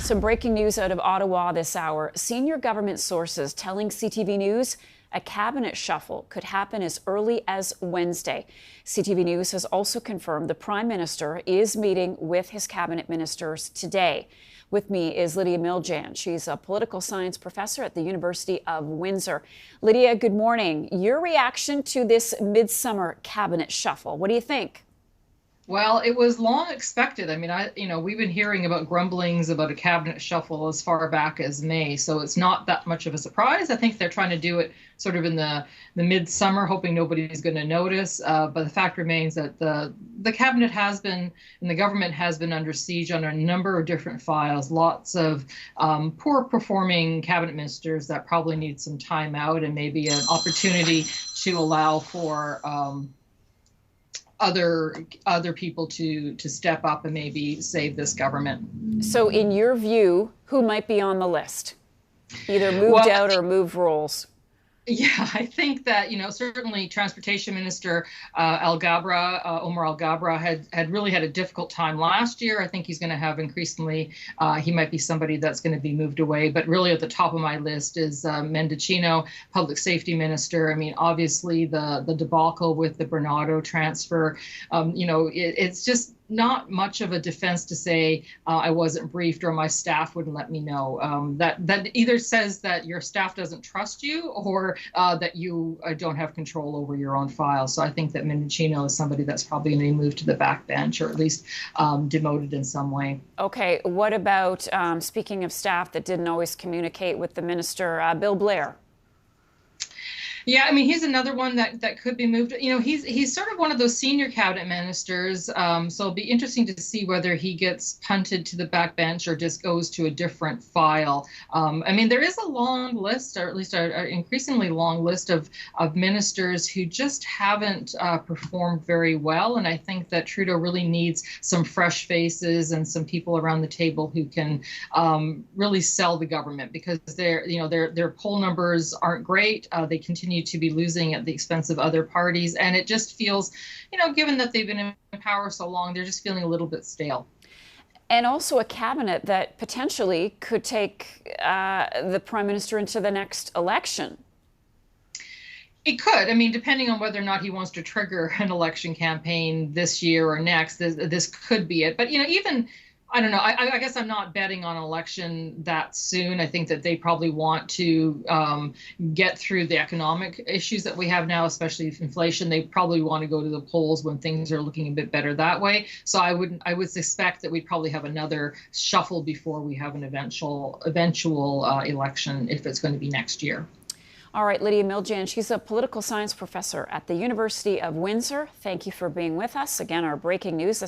Some breaking news out of Ottawa this hour. Senior government sources telling CTV News a cabinet shuffle could happen as early as Wednesday. CTV News has also confirmed the Prime Minister is meeting with his cabinet ministers today. With me is Lydia Miljan. She's a political science professor at the University of Windsor. Lydia, good morning. Your reaction to this midsummer cabinet shuffle, what do you think? Well, it was long expected. I mean, we've been hearing about grumblings about a cabinet shuffle as far back as May, so it's not that much of a surprise. I think they're trying to do it sort of in the midsummer, hoping nobody's going to notice. But the fact remains that the cabinet has been and the government has been under siege on a number of different files. Lots of poor performing cabinet ministers that probably need some time out and maybe an opportunity to allow for other people to step up and maybe save this government. So in your view, who might be on the list? Either moved out or moved roles? Yeah, I think that, certainly Transportation Minister Omar Al Gabra had really had a difficult time last year. I think he's going to have increasingly, he might be somebody that's going to be moved away. But really at the top of my list is Mendicino, Public Safety Minister. I mean, obviously the debacle with the Bernardo transfer, it's just not much of a defense to say I wasn't briefed or my staff wouldn't let me know. That either says that your staff doesn't trust you or that you don't have control over your own files. So I think that Mendicino is somebody that's probably going to be moved to the backbench or at least demoted in some way. Okay, what about, speaking of staff that didn't always communicate with the minister, Bill Blair? Yeah, I mean, he's another one that could be moved. He's sort of one of those senior cabinet ministers. So it'll be interesting to see whether he gets punted to the backbench or just goes to a different file. I mean, there is a long list, or at least an increasingly long list of ministers who just haven't performed very well. And I think that Trudeau really needs some fresh faces and some people around the table who can really sell the government, because their poll numbers aren't great. They continue to be losing at the expense of other parties. And it just feels, given that they've been in power so long, they're just feeling a little bit stale. And also a cabinet that potentially could take the Prime Minister into the next election. It could. I mean, depending on whether or not he wants to trigger an election campaign this year or next, this could be it. But, even I don't know. I guess I'm not betting on an election that soon. I think that they probably want to get through the economic issues that we have now, especially inflation. They probably want to go to the polls when things are looking a bit better that way. So I would suspect that we'd probably have another shuffle before we have an eventual election, if it's going to be next year. All right, Lydia Miljan, she's a political science professor at the University of Windsor. Thank you for being with us. Again, our breaking news.